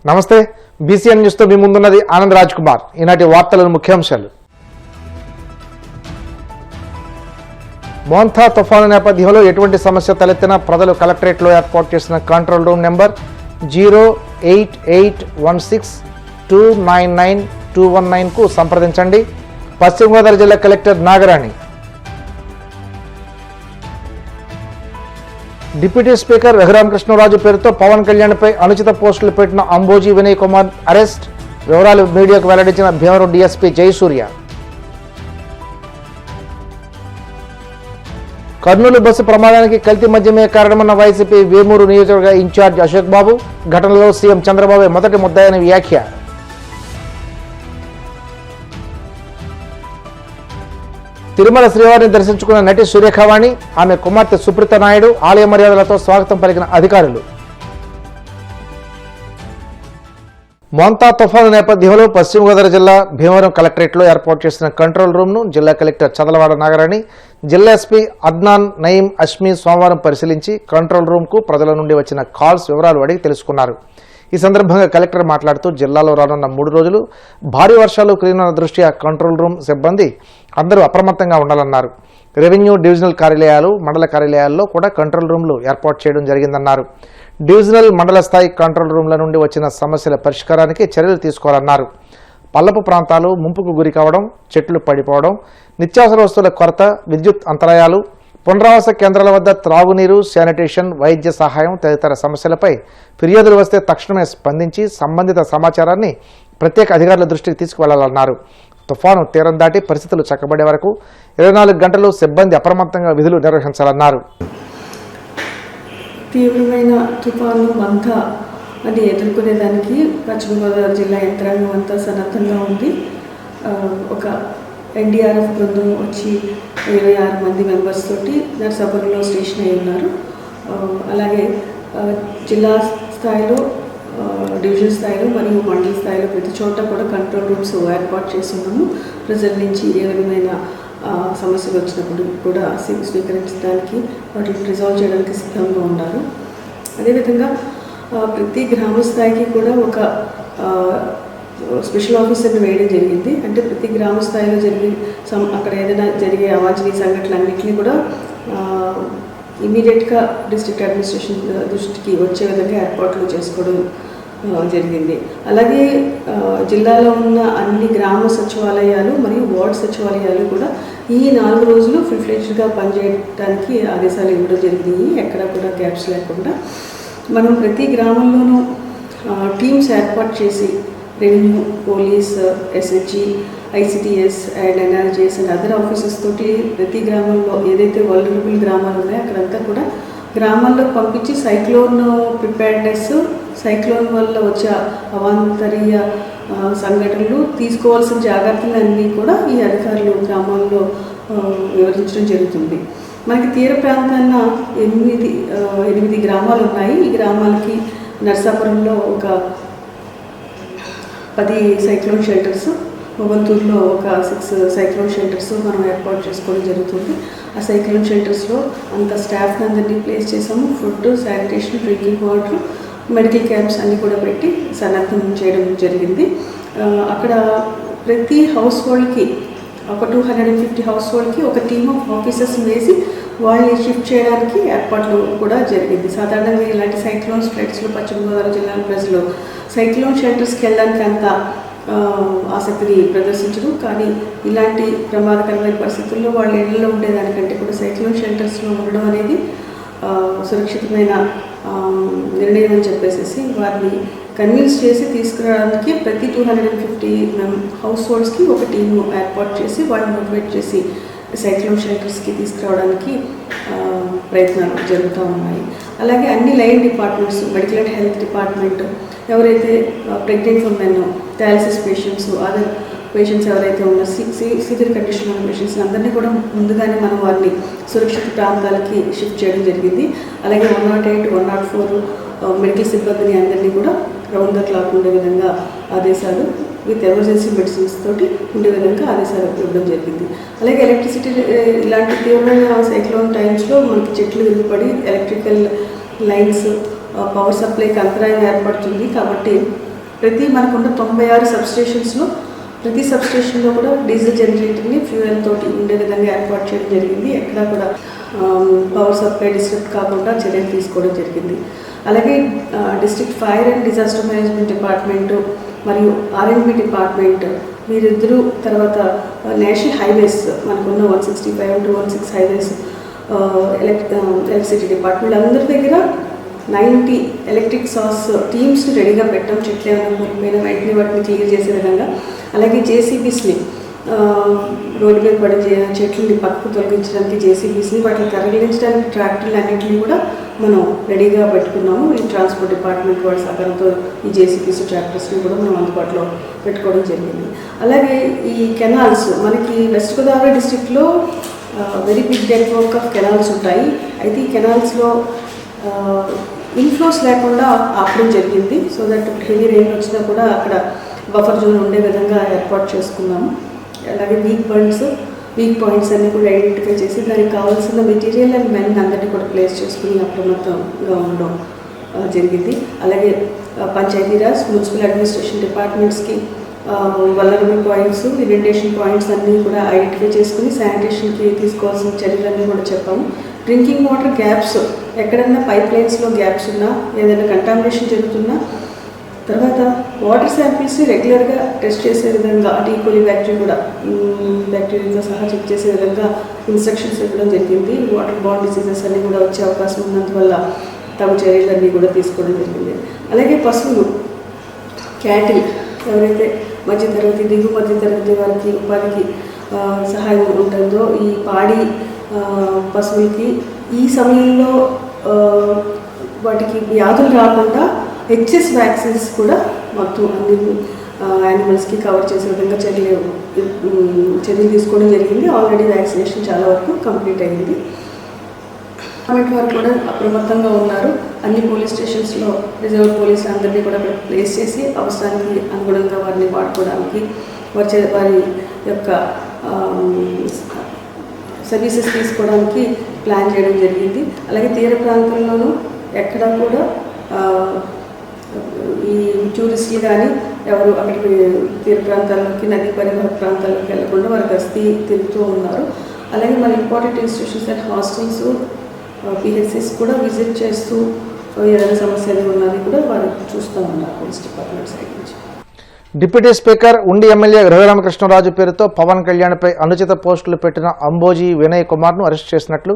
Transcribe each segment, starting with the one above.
నమస్తే BCN news తో మీ ముందున్నది ఆనంద్ రాజ్ కుమార్. ఈనాటి వార్తల ముఖ్యాంశాలు. మోంతా తుఫాను నేపథ్యంలో ఎటువంటి సమస్య తలెత్తినా ప్రజలు కలెక్టరేట్లో ఏర్పాటు చేసిన కంట్రోల్ రూమ్ నెంబర్ 08816299219కు సంప్రదించండి. పశ్చిమ గోదావరి జిల్లా collector Nagarani. Deputy speaker Raghurama Krishna Raju పేరుతో పవన్ కళ్యాణ్పై అనుచిత పోస్టులు పెట్టిన అంబోజీ వినయ్ కుమార్ అరెస్ట్. వివరాలు మీడియాకు వెల్లడించిన భీమవరం డీఎస్పీ జయసూర్య. కర్నూలు బస్సు ప్రమాదానికి కల్తీ మద్యమే కారణమన్న వైసీపీ వేమూరు నియోజకవర్గ ఇన్ఛార్జ్ అశోక్ బాబు. ఘటనలో సీఎం చంద్రబాబు మొదటి ముద్దాయని వ్యాఖ్య. తిరుమల శ్రీవారిని దర్శించుకున్న నటి సూర్యఖవాణి, ఆమె కుమార్తె సుప్రీత నాయుడు ఆలయ మర్యాదలతో స్వాగతం పలికిన అధికారులు. మోంతా తుఫాను నేపథ్యంలో పశ్చిమ గోదావరి జిల్లా భీమవరం కలెక్టరేట్లో ఏర్పాటు చేసిన కంట్రోల్ రూమ్ను జిల్లా కలెక్టర్ చదలవాడ నాగరాణి, జిల్లా ఎస్పీ అద్నాన్ నయీం అష్మీ సోమవారం పరిశీలించి కంట్రోల్ రూమ్కు ప్రజల నుండి వచ్చిన కాల్స్ వివరాలు అడిగి తెలుసుకున్నారు. ఈ సందర్భంగా కలెక్టర్ మాట్లాడుతూ జిల్లాలో రానున్న 3 రోజులు భారీ వర్షాలు కురిసిన దృష్ట్యా కంట్రోల్ రూమ్ సిబ్బంది అందరూ అప్రమత్తంగా ఉండాలన్నారు. రెవెన్యూ డివిజనల్ కార్యాలయాలు, మండల కార్యాలయాల్లో కూడా కంట్రోల్ రూమ్లు ఏర్పాటు చేయడం జరిగిందన్నారు. డివిజనల్ మండల స్థాయి కంట్రోల్ రూమ్ల నుండి వచ్చిన సమస్యల పరిష్కారానికి చర్యలు తీసుకోవాలన్నారు. పల్లపు ప్రాంతాలు ముంపుకు గురి కావడం, చెట్లు పడిపోవడం, నిత్యావసర వస్తువుల కొరత, విద్యుత్ అంతరాయాలు, పునరావాస కేంద్రాల వద్ద త్రాగునీరు, శానిటేషన్, వైద్య సహాయం తదితర సమస్యలపై ఫిర్యాదులు వస్తే తక్షణమే స్పందించి సంబంధిత సమాచారాన్ని ప్రత్యేక అధికారుల దృష్టికి తీసుకువెళ్లాలన్నారు. తుఫాను తీరం దాటి పరిస్థితులు చక్కబడే వరకు 24 గంటలు సిబ్బంది అప్రమత్తంగా విధులు నిర్వహించాలన్నారు. తీవ్రమైన తుఫాను మంతా అని ఎదుర్కొనేదానికి పశ్చిమ గోదావరి జిల్లా యంత్రాంగం అంతా సన్నద్ధంగా ఉంది. ఒక ఎన్డీఆర్ఎఫ్ బృందం వచ్చి 26 మంది మెంబర్స్ తోటి నర్సాపురంలో స్టేషన్ అయి ఉన్నారు. అలాగే జిల్లా స్థాయిలో, డివిజన్ స్థాయిలో మరియు మండల స్థాయిలో ప్రతి చోట కూడా కంట్రోల్ రూమ్స్ ఏర్పాటు చేస్తున్నాము. ప్రజల నుంచి ఏ విధమైన సమస్యలు వచ్చినప్పుడు కూడా స్వీకరించడానికి, వాటిని రిజాల్వ్ చేయడానికి సిద్ధంగా ఉన్నారు. అదేవిధంగా ప్రతి గ్రామ స్థాయికి కూడా ఒక స్పెషల్ ఆఫీసర్ని వేయడం జరిగింది. అంటే ప్రతి గ్రామ స్థాయిలో అక్కడ ఏదైనా జరిగే అవాంఛనీయ సంఘటనలన్నింటినీ కూడా ఇమీడియట్గా డిస్ట్రిక్ట్ అడ్మినిస్ట్రేషన్ దృష్టికి వచ్చే విధంగా ఏర్పాట్లు చేసుకోవడం జరిగింది. అలాగే జిల్లాలో ఉన్న అన్ని గ్రామ సచివాలయాలు మరియు వార్డు సచివాలయాలు కూడా ఈ 4 రోజులు ఫుల్ ఫ్లెడ్జ్డ్గా పనిచేయడానికి ఆదేశాలు ఇవ్వడం జరిగింది. ఎక్కడ కూడా గ్యాప్స్ లేకుండా మనం ప్రతి గ్రామంలోనూ టీమ్స్ ఏర్పాటు చేసి revenue, police, SHG, ఐసిటిఎస్ and NRGS and other offices తోటి ప్రతి గ్రామంలో ఏదైతే వల్నరబుల్ గ్రామాలు ఉన్నాయో అక్కడంతా కూడా గ్రామాల్లో పంపించి సైక్లోన్ ప్రిపేర్నెస్, సైక్లోన్ వల్ల వచ్చే అవాంతరీయ సంఘటనలు, తీసుకోవాల్సిన జాగ్రత్తలన్నీ కూడా ఈ అధికారులు గ్రామాల్లో వివరించడం జరుగుతుంది. మనకి తీర ప్రాంతాన 8 గ్రామాలు ఉన్నాయి. ఈ గ్రామాలకి నర్సాపురంలో ఒక 10 సైక్లోన్ షెల్టర్స్, మొగల్తూరులో ఒక 6 సైక్లోన్ షెల్టర్స్ మనం ఏర్పాటు చేసుకోవడం జరుగుతుంది. ఆ సైక్లోన్ షెల్టర్స్లో అంత స్టాఫ్ని అందరినీ ప్లేస్ చేసాము. Food, sanitation, drinking water, medical camps అన్నీ కూడా పెట్టి సన్నద్ధం చేయడం జరిగింది. అక్కడ ప్రతి హౌస్ హోల్డ్కి ఒక 250 హౌస్ హోల్డ్కి ఒక టీమ్ ఆఫ్ ఆఫీసర్స్ వేసి వాళ్ళని షిఫ్ట్ చేయడానికి ఏర్పాట్లు కూడా జరిగింది. సాధారణంగా ఇలాంటి సైక్లోన్ ఫ్లడ్స్లో పశ్చిమ గోదావరి జిల్లాల ప్రజలు సైక్లోన్ షెల్టర్స్కి వెళ్ళడానికి అంత ఆసక్తిని ప్రదర్శించరు. కానీ ఇలాంటి ప్రమాదకరమైన పరిస్థితుల్లో వాళ్ళ ఇళ్లలో ఉండేదానికంటే కూడా సైక్లోన్ షెల్టర్స్లో ఉండడం అనేది సురక్షితమైన నిర్ణయం అని చెప్పేసి వారిని కన్విన్స్ చేసి తీసుకురావడానికి ప్రతి 250 హౌస్ హోల్డ్స్కి ఒక టీము ఏర్పాటు చేసి వాళ్ళని మోటివేట్ చేసి సైక్లోన్ షెల్టర్స్కి తీసుకురావడానికి ప్రయత్నాలు జరుగుతూ ఉన్నాయి. అలాగే అన్ని line departments, medical and health department, ఎవరైతే pregnant women, dialysis patients, other patients ఎవరైతే ఉన్న సివియర్ కండిషన్ ఉన్న పేషెంట్స్ అందరినీ కూడా ముందుగానే మనం వారిని సురక్షిత ప్రాంతాలకి షిఫ్ట్ చేయడం జరిగింది. అలాగే 108, 104 మెడికల్ సిబ్బందిని అందరినీ కూడా రౌండ్ ద క్లాక్ ఉండే విధంగా ఆదేశాలు, విత్ ఎమర్జెన్సీ మెడిసిన్స్ తోటి ఉండే విధంగా ఆదేశాలు ఇవ్వడం జరిగింది. అలాగే ఎలక్ట్రిసిటీ, ఇలాంటి తీవ్రమైన సైక్లోన్ టైమ్స్లో మనకి చెట్లు విరిగిపడి ఎలక్ట్రికల్ లైన్స్, పవర్ సప్లైకి అంతరాయం ఏర్పడుతుంది. కాబట్టి మనకున్న 96 సబ్స్టేషన్స్లో ప్రతి సబ్స్టేషన్లో కూడా డీజిల్ జనరేటర్ని ఫ్యూయల్ తోటి ఉండే విధంగా ఏర్పాటు చేయడం జరిగింది. ఎక్కడా కూడా పవర్ సప్లై డిస్టర్బ్ కాకుండా చర్యలు తీసుకోవడం జరిగింది. అలాగే district fire and disaster management department మరియు R&B డిపార్ట్మెంట్ వీరిద్దరూ, తర్వాత నేషనల్ హైవేస్ మనకున్న 165 to 116 హైవేస్ ఎలక్ట్రిసిటీ డిపార్ట్మెంట్ అందరి దగ్గర 90 ఎలక్ట్రిక్ సార్స్ టీమ్స్ని రెడీగా పెట్టాం. చెట్లు ఏమైనా వెంటనే వాటిని క్లియర్ చేసే విధంగా. అలాగే జేసీబీస్ని రోడ్డు మీద పడే చెట్లని పక్కకు తొలగించడానికి జేసీబీస్ని, వాటిని తరలించడానికి ట్రాక్టర్లు అన్నింటినీ కూడా మనం రెడీగా పెట్టుకున్నాము. ఈ ట్రాన్స్పోర్ట్ డిపార్ట్మెంట్ వారి సహకారంతో ఈ జేసీబీస్ ట్రాక్టర్స్ని కూడా మనం అందుబాటులో పెట్టుకోవడం జరిగింది. అలాగే ఈ కెనాల్స్ మనకి వెస్ట్ గోదావరి డిస్ట్రిక్ట్లో very big network of canals ఉంటాయి. అయితే ఈ కెనాల్స్లో ఇన్ఫ్లోస్ లేకుండా ఆపడం జరిగింది. సో దట్ హెవీ రెయిన్ వచ్చినా కూడా అక్కడ బఫర్ జోన్ ఉండే విధంగా ఏర్పాటు చేసుకున్నాము. అలాగే వీక్ పాయింట్స్ అన్నీ కూడా ఐడెంటిఫై చేసి దానికి కావాల్సిన మెటీరియల్ అండ్ మెన్ అందరినీ కూడా ప్లేస్ చేసుకుని అప్రమత్తంగా ఉండడం జరిగింది. అలాగే Panchayati Raj, municipal administration డిపార్ట్మెంట్స్కి vulnerable points, irritation points అన్నీ కూడా ఐడెంటిఫై చేసుకుని శానిటేషన్కి తీసుకోవాల్సిన చర్యలన్నీ కూడా చెప్పాము. డ్రింకింగ్ వాటర్ గ్యాప్స్, ఎక్కడన్నా పైప్ లైన్స్లో గ్యాప్స్ ఉన్నా, ఏదైనా కంటామినేషన్ జరుగుతున్నా, తర్వాత వాటర్ శాంపిల్స్ని రెగ్యులర్గా టెస్ట్ చేసే విధంగా, ఈకోలీ బ్యాక్టీరియాతో సహా చెక్ చేసే విధంగా ఇన్స్ట్రక్షన్స్ ఇవ్వడం జరిగింది. వాటర్ బార్న్ డిసీజెస్ అన్నీ కూడా వచ్చే అవకాశం ఉన్నందువల్ల తగు చర్యలన్నీ కూడా తీసుకోవడం జరిగింది. అలాగే పశువులు, క్యాటిల్ ఎవరైతే దిగువ మధ్య తరగతి వారికి ఉపాధికి సహాయం ఉంటుందో ఈ పాడి పశువులకి ఈ సమయంలో వాటికి వ్యాధులు రాకుండా హెచ్ఎస్ వ్యాక్సిన్స్ కూడా మొత్తం అన్ని యానిమల్స్కి కవర్ చేసే విధంగా చర్యలు తీసుకోవడం జరిగింది. ఆల్రెడీ వ్యాక్సినేషన్ చాలా వరకు కంప్లీట్ అయింది. గవర్నమెంట్ వారు కూడా అప్రమత్తంగా ఉన్నారు. అన్ని పోలీస్ స్టేషన్స్లో రిజర్వ్ పోలీసులు అందరినీ కూడా ప్లేస్ చేసి అవసరానికి అనుగుణంగా వారిని వాడుకోవడానికి వారి యొక్క సర్వీసెస్ తీసుకోవడానికి ప్లాన్ చేయడం జరిగింది. అలాగే తీర ప్రాంతంలోనూ ఎక్కడా కూడా ఈ టూరిస్టులు కానీ ఎవరు అక్కడికి తీర ప్రాంతాల్లోకి, నదీ పరివాహక ప్రాంతాల్లోకి వెళ్లకుండా వారు గస్తీ తిరుగుతూ ఉన్నారు. అలాగే మన important institutions and hostels, PHCs కూడా విజిట్ చేస్తూ ఏదైనా సమస్యలు ఉన్నది కూడా వారు చూస్తూ ఉన్నారు పోలీస్ డిపార్ట్మెంట్ సైడ్ నుంచి. డిప్యూటీ స్పీకర్ ఉండి ఎమ్మెల్యే రఘురామకృష్ణరాజు పేరుతో పవన్ కళ్యాణ్పై అనుచిత పోస్టులు పెట్టిన అంబోజీ వినయ్ కుమార్ను అరెస్ట్ చేసినట్లు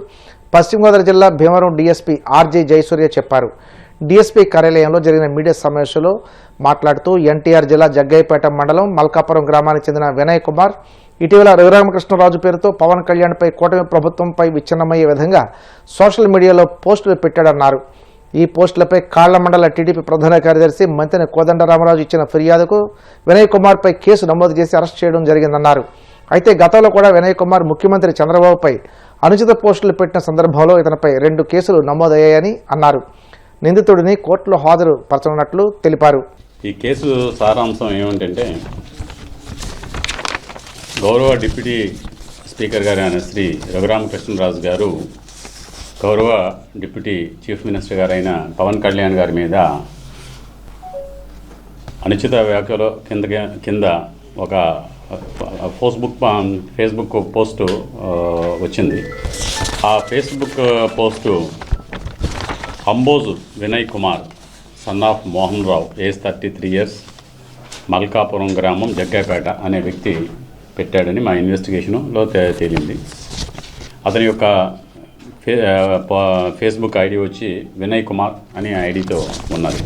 పశ్చిమ గోదావరి జిల్లా భీమవరం డీఎస్పీ ఆర్జే జయసూర్య చెప్పారు. డీఎస్పీ కార్యాలయంలో జరిగిన మీడియా సమావేశంలో మాట్లాడుతూ ఎన్టీఆర్ జిల్లా జగ్గయ్యపేట మండలం మల్కాపురం గ్రామానికి చెందిన వినయ్ కుమార్ ఇటీవల రఘురామకృష్ణరాజు పేరుతో పవన్ కళ్యాణ్పై కూటమి ప్రభుత్వంపై విచ్ఛిన్నమయ్యే విధంగా సోషల్ మీడియాలో పోస్టులు పెట్టాడన్నారు. ఈ పోస్టులపై కాళ్ల మండల టీడీపీ ప్రధాన కార్యదర్శి మంతెన కోదండరామరాజు ఇచ్చిన ఫిర్యాదుకు వినయ్ కుమార్పై కేసు నమోదు చేసి అరెస్ట్ చేయడం జరిగిందన్నారు. అయితే గతంలో కూడా వినయ్ కుమార్ ముఖ్యమంత్రి చంద్రబాబుపై అనుచిత పోస్టులు పెట్టిన సందర్భంలో ఇతనిపై 2 కేసులు నమోదయ్యాయని అన్నారు. నిందితుడిని కోర్టులో హాజరు పరచనున్నట్లు తెలిపారు. ఈ కేసు సారాంశం ఏమిటంటే, గౌరవ డిప్యూటీ స్పీకర్ గారు అయిన శ్రీ రఘురామకృష్ణరాజు గారు గౌరవ డిప్యూటీ చీఫ్ మినిస్టర్ గారైన పవన్ కళ్యాణ్ గారి మీద అనుచిత వ్యాఖ్యల కింద ఒక ఫేస్బుక్ పోస్టు వచ్చింది. ఆ Facebook post Amboju Vinay Kumar son of Mohan Rao, age 33 years, Malkapuram గ్రామం జగ్గయ్యపేట అనే వ్యక్తి పెట్టాడని మా ఇన్వెస్టిగేషన్లో తేలింది. అతని యొక్క ఫేస్బుక్ ఐడి వచ్చి వినయ్ కుమార్ అనే ఐడితో ఉన్నది.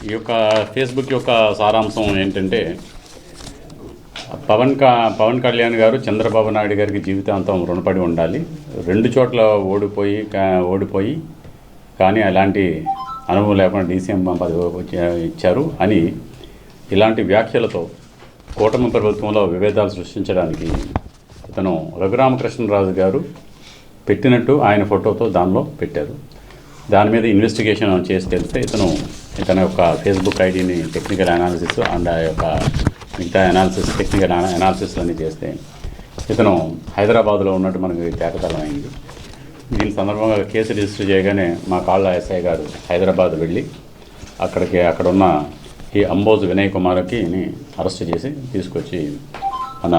ఈ యొక్క ఫేస్బుక్ యొక్క సారాంశం ఏంటంటే, పవన్ కళ్యాణ్ గారు చంద్రబాబు నాయుడు గారికి జీవితాంతం రుణపడి ఉండాలి, 2 చోట్ల ఓడిపోయి కానీ అలాంటి అనుభవం లేకుండా డీసీఎం పదవి ఇచ్చారు అని ఇలాంటి వ్యాఖ్యలతో కూటమి ప్రభుత్వంలో విభేదాలు సృష్టించడానికి ఇతను రఘురామకృష్ణరాజు గారు పెట్టినట్టు ఆయన ఫోటోతో దానిలో పెట్టారు. దాని మీద ఇన్వెస్టిగేషన్ చేసి తెలిస్తే ఇతని యొక్క ఫేస్బుక్ ఐడిని టెక్నికల్ అనాలిసిస్ అండ్ ఆ యొక్క మిగతా టెక్నికల్ అనాలిసిస్లన్నీ చేస్తే ఇతను హైదరాబాద్లో ఉన్నట్టు మనకి తేటతలమైంది. దీని సందర్భంగా కేసు రిజిస్టర్ చేయగానే మా కాళ్ళ ఎస్ఐ గారు హైదరాబాద్ వెళ్ళి అక్కడున్న ఈ అంబోజ్ వినయ్ కుమార్కి అరెస్ట్ చేసి తీసుకొచ్చి మన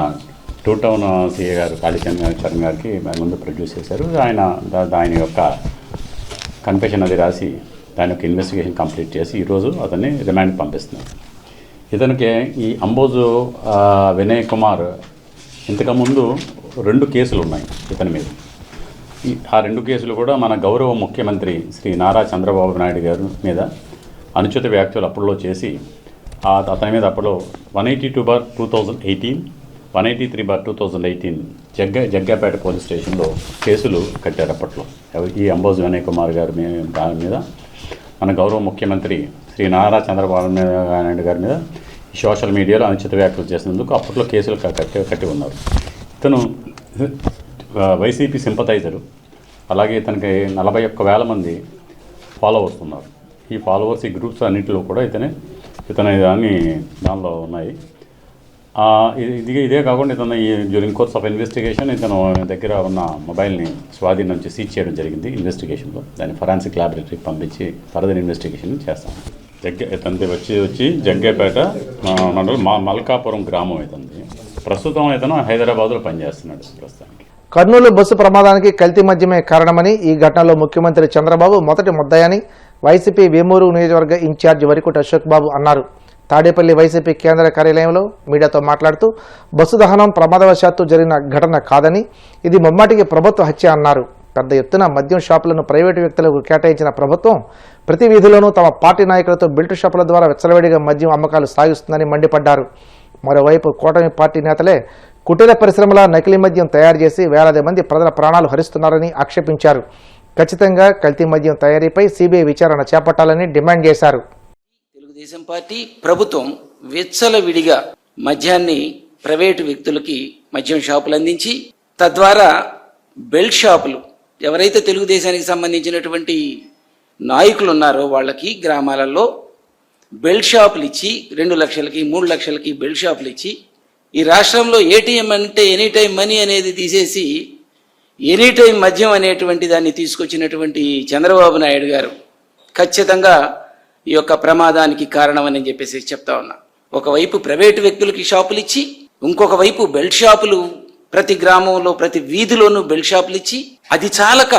టూ టౌన్ సిఏ గారు కాళీచరణ్ గారికి ముందు ప్రొడ్యూస్ చేశారు. ఆయన యొక్క కన్ఫెషన్ అది రాసి దాని యొక్క ఇన్వెస్టిగేషన్ కంప్లీట్ చేసి ఈరోజు అతన్ని రిమాండ్కి పంపిస్తున్నారు. ఇతనికి ఈ అంబోజు వినయ్ కుమార్ ఇంతకుముందు 2 కేసులు ఉన్నాయి ఇతని మీద. ఆ 2 కేసులు కూడా మన గౌరవ ముఖ్యమంత్రి శ్రీ నారా చంద్రబాబు నాయుడు గారి మీద అనుచిత వ్యాఖ్యలు అప్పుడులో చేసి అతని మీద అప్పుడు 182/2018, 183/2018 జగ్గాపేట పోలీస్ స్టేషన్లో కేసులు కట్టారు అప్పట్లో. ఈ అంబోజ్ వినయ్ కుమార్ గారి మీద మన గౌరవ ముఖ్యమంత్రి శ్రీ నారా చంద్రబాబు నాయుడు గారి మీద సోషల్ మీడియాలో అనుచిత వ్యాఖ్యలు చేసినందుకు అప్పట్లో కేసులు కట్టి ఉన్నారు. ఇతను వైసీపీ సింపథైజరు. అలాగే ఇతనికి 41,000 మంది ఫాలోవర్స్ ఉన్నారు. ఈ ఫాలోవర్స్ ఈ గ్రూప్స్ అన్నింటిలో కూడా ఇతని దానిలో ఉన్నాయి. ఇదే కాకుండా ఇతను ఈ డ్యూరింగ్ కోర్స్ ఆఫ్ ఇన్వెస్టిగేషన్ ఇతను దగ్గర ఉన్న మొబైల్ని స్వాధీనం నుంచి సీజ్ చేయడం జరిగింది. ఇన్వెస్టిగేషన్లో దాన్ని ఫొరెన్సిక్ ల్యాబొరేటరీకి పంపించి ఫర్దర్ ఇన్వెస్టిగేషన్ చేస్తాం. ఇతనిది వచ్చి జగ్గేపేట మండలం మల్కాపురం గ్రామం ఇతనిది. ప్రస్తుతం ఇతను హైదరాబాద్లో పనిచేస్తున్నాడు ప్రస్తుతానికి. కర్నూలు బస్సు ప్రమాదానికి కల్తీ మద్యమే కారణమని, ఈ ఘటనలో ముఖ్యమంత్రి చంద్రబాబు మొదటి ముద్దాయని వైసీపీ వేమూరు నియోజకవర్గ ఇన్ఛార్జి వరికుట అశోక్ బాబు అన్నారు. తాడేపల్లి వైసీపీ కేంద్ర కార్యాలయంలో మీడియాతో మాట్లాడుతూ బస్సు దహనం ప్రమాదవశాత్తు జరిగిన ఘటన కాదని, ఇది ముమ్మాటికి ప్రభుత్వ హత్య అన్నారు. పెద్ద ఎత్తున మద్యం షాపులను ప్రైవేటు వ్యక్తులకు కేటాయించిన ప్రభుత్వం ప్రతి వీధిలోనూ తమ పార్టీ నాయకులతో బెల్ట్ షాపుల ద్వారా విచ్చలవిడిగా మద్యం అమ్మకాలు సాగిస్తుందని మండిపడ్డారు. మరోవైపు కూటమి పార్టీ నేతలే కుటీర పరిశ్రమల నకిలీ మద్యం తయారు చేసి వేలాది మంది ప్రజల ప్రాణాలు హరిస్తున్నారని ఆక్షేపించారు. ఖచ్చితంగా కల్తీ మద్యం తయారీపై సిబిఐ విచారణ చేపట్టాలని డిమాండ్ చేశారు. తెలుగుదేశం పార్టీ ప్రభుత్వం విచ్చలవిడిగా మద్యాన్ని ప్రైవేటు వ్యక్తులకి మద్యం షాపులు అందించి తద్వారా బెల్ట్ షాపులు ఎవరైతే తెలుగుదేశానికి సంబంధించినటువంటి నాయకులు ఉన్నారో వాళ్ళకి గ్రామాలలో బెల్ట్ షాపులు ఇచ్చి 2 లక్షలకి 3 లక్షలకి బెల్ట్ షాపులు ఇచ్చి ఈ రాష్ట్రంలో ఏటీఎం అంటే ఎనీ టైం మనీ అనేది తీసేసి ఎనీ టైం మద్యం అనేటువంటి దాన్ని తీసుకొచ్చినటువంటి చంద్రబాబు నాయుడు గారు ఖచ్చితంగా ఈ యొక్క ప్రమాదానికి కారణమని చెప్పేసి చెప్తా ఉన్నా. ఒకవైపు ప్రైవేటు వ్యక్తులకి షాపులు ఇచ్చి, ఇంకొక వైపు బెల్ట్ షాపులు ప్రతి గ్రామంలో ప్రతి వీధిలోనూ బెల్ట్ షాపులు ఇచ్చి, అది చాలక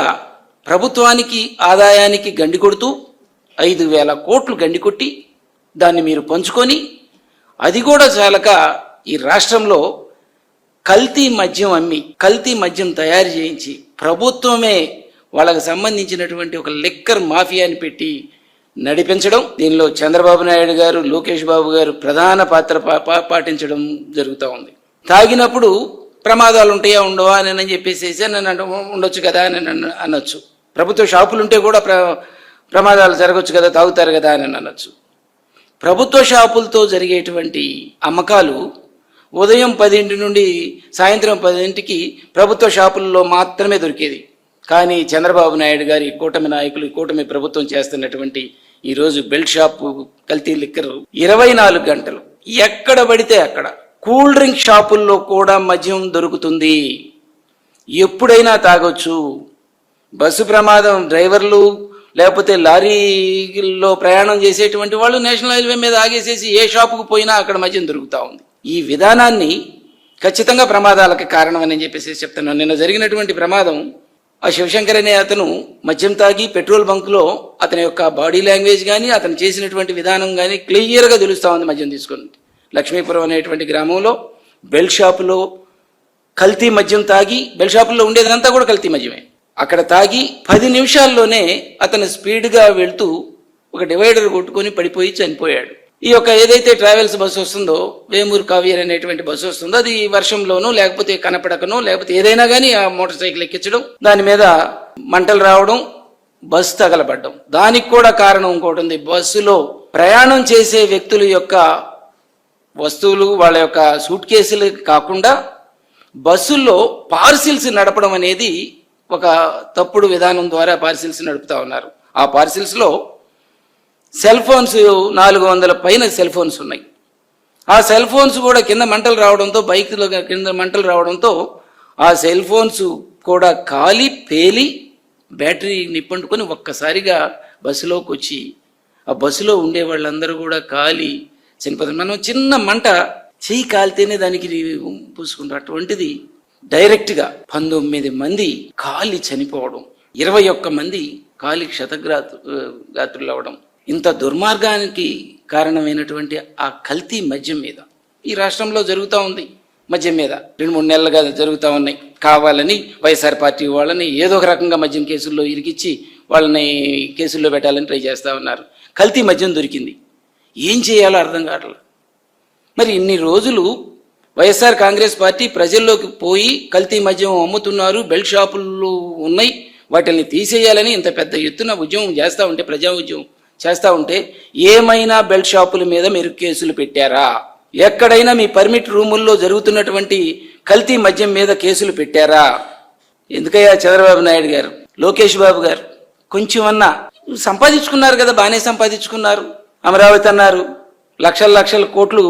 ప్రభుత్వానికి ఆదాయానికి గండి కొడుతూ 5,000 కోట్లు గండి కొట్టి దాన్ని మీరు పంచుకొని, అది కూడా చాలక ఈ రాష్ట్రంలో కల్తీ మద్యం అమ్మి కల్తీ మద్యం తయారు చేయించి ప్రభుత్వమే వాళ్ళకు సంబంధించినటువంటి ఒక లిక్కర్ మాఫియాని పెట్టి నడిపించడం, దీనిలో చంద్రబాబు నాయుడు గారు, లోకేష్ బాబు గారు ప్రధాన పాత్ర పాటించడం జరుగుతూ ఉంది. తాగినప్పుడు ప్రమాదాలు ఉంటాయా ఉండవా అని చెప్పేసి నన్ను ఉండొచ్చు కదా అని అనొచ్చు. ప్రభుత్వ షాపులు ఉంటే కూడా ప్రమాదాలు జరగచ్చు కదా, తాగుతారు కదా అని అనొచ్చు. ప్రభుత్వ షాపులతో జరిగేటువంటి అమ్మకాలు ఉదయం 10 నుండి సాయంత్రం 10కి ప్రభుత్వ షాపుల్లో మాత్రమే దొరికేది. కానీ చంద్రబాబు నాయుడు గారి కూటమి నాయకులు, కూటమి ప్రభుత్వం చేస్తున్నటువంటి ఈరోజు బెల్ట్ షాపు కల్తీ లిక్కర్ 24 గంటలు ఎక్కడ పడితే అక్కడ. కూల్ డ్రింక్ షాపుల్లో కూడా మద్యం దొరుకుతుంది, ఎప్పుడైనా తాగొచ్చు. బస్సు ప్రమాదం డ్రైవర్లు లేకపోతే లారీలో ప్రయాణం చేసేటువంటి వాళ్ళు నేషనల్ హైవే మీద ఆగేసేసి ఏ షాపుకు పోయినా అక్కడ మద్యం దొరుకుతూ ఉంది. ఈ విధానాన్ని ఖచ్చితంగా ప్రమాదాలకు కారణమని చెప్పేసి చెప్తున్నాను. నిన్న జరిగినటువంటి ప్రమాదం, ఆ శివశంకర్ అనే అతను మద్యం తాగి పెట్రోల్ బంక్లో అతని యొక్క బాడీ లాంగ్వేజ్ కానీ అతను చేసినటువంటి విధానం కానీ క్లియర్గా తెలుస్తూ ఉంది. మద్యం తీసుకుని లక్ష్మీపురం అనేటువంటి గ్రామంలో బెల్ట్ షాపులో కల్తీ మద్యం తాగి, బెల్ట్ షాపుల్లో ఉండేదంతా కూడా కల్తీ మద్యమే, అక్కడ తాగి 10 నిమిషాల్లోనే అతను స్పీడ్గా వెళ్తూ ఒక డివైడర్ కొట్టుకొని పడిపోయి చనిపోయాడు. ఈ యొక్క ఏదైతే ట్రావెల్స్ బస్సు వస్తుందో, వేమూరు కావ్యర్ అనేటువంటి బస్సు వస్తుందో, అది వర్షంలోనూ లేకపోతే కనపడకనో లేకపోతే ఏదైనా కానీ ఆ మోటార్ సైకిల్ ఎక్కించడం, దాని మీద మంటలు రావడం, బస్సు తగలబడ్డం. దానికి కూడా కారణం ఇంకోటి ఉంది. బస్సులో ప్రయాణం చేసే వ్యక్తుల యొక్క వస్తువులు, వాళ్ళ యొక్క సూట్ కేసులు కాకుండా బస్సుల్లో పార్సిల్స్ నడపడం అనేది ఒక తప్పుడు విధానం ద్వారా పార్సిల్స్ నడుపుతా ఉన్నారు. ఆ పార్సిల్స్లో సెల్ ఫోన్స్ 400 పైన సెల్ ఫోన్స్ ఉన్నాయి. ఆ సెల్ ఫోన్స్ కూడా కింద మంటలు రావడంతో, బైక్లో కింద మంటలు రావడంతో ఆ సెల్ ఫోన్స్ కూడా కాలి పేలి బ్యాటరీ నిప్పంటుకొని ఒక్కసారిగా బస్సులోకి వచ్చి ఆ బస్సులో ఉండే వాళ్ళందరూ కూడా కాలి చనిపోతారు. మనం చిన్న మంట చెయ్యి కాలితేనే దానికి పూసుకుంటాం. అటువంటిది డైరెక్ట్గా 19 మంది కాలి చనిపోవడం, 21 మంది కాలి క్షతగాత్రులు అవ్వడం, ఇంత దుర్మార్గానికి కారణమైనటువంటి ఆ కల్తీ మద్యం మీద ఈ రాష్ట్రంలో జరుగుతూ ఉంది. మద్యం మీద 2-3 నెలలుగా జరుగుతూ ఉన్నాయి. కావాలని వైఎస్ఆర్ పార్టీ వాళ్ళని ఏదో ఒక రకంగా మద్యం కేసుల్లో ఇరికిచ్చి వాళ్ళని కేసుల్లో పెట్టాలని ట్రై చేస్తూ ఉన్నారు. కల్తీ మద్యం దొరికింది, ఏం చేయాలో అర్థం కావట్లేదు. మరి ఇన్ని రోజులు వైఎస్ఆర్ కాంగ్రెస్ పార్టీ ప్రజల్లోకి పోయి కల్తీ మద్యం అమ్ముతున్నారు, బెల్ట్ షాపులు ఉన్నాయి, వాటిని తీసేయాలని ఇంత పెద్ద ఎత్తున ఉద్యమం చేస్తూ ఉంటే, ప్రజా ఉద్యమం చేస్తూ ఉంటే ఏమైనా బెల్ట్ షాపుల మీద మీరు కేసులు పెట్టారా? ఎక్కడైనా మీ పర్మిట్ రూముల్లో జరుగుతున్నటువంటి కల్తీ మద్యం మీద కేసులు పెట్టారా? ఎందుకయ్యా చంద్రబాబు నాయుడు గారు, లోకేష్ బాబు గారు కొంచెమన్నా సంపాదించుకున్నారు కదా, బాగానే సంపాదించుకున్నారు. అమరావతి అన్నారు, లక్షల కోట్లు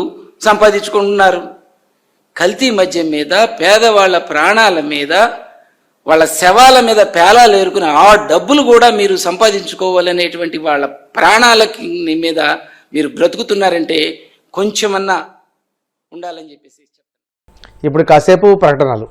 సంపాదించుకుంటున్నారు. కల్తీ మద్యం మీద, పేదవాళ్ళ ప్రాణాల మీద, వాళ్ళ శవాల మీద పేలాలు ఏరుకుని ఆ డబ్బులు కూడా మీరు సంపాదించుకోవాలనేటువంటి వాళ్ళ ప్రాణాలకి మీద మీరు బ్రతుకుతున్నారంటే కొంచెమన్నా ఉండాలని చెప్పేసి ఇప్పుడు కాసేపు ప్రకటనలు.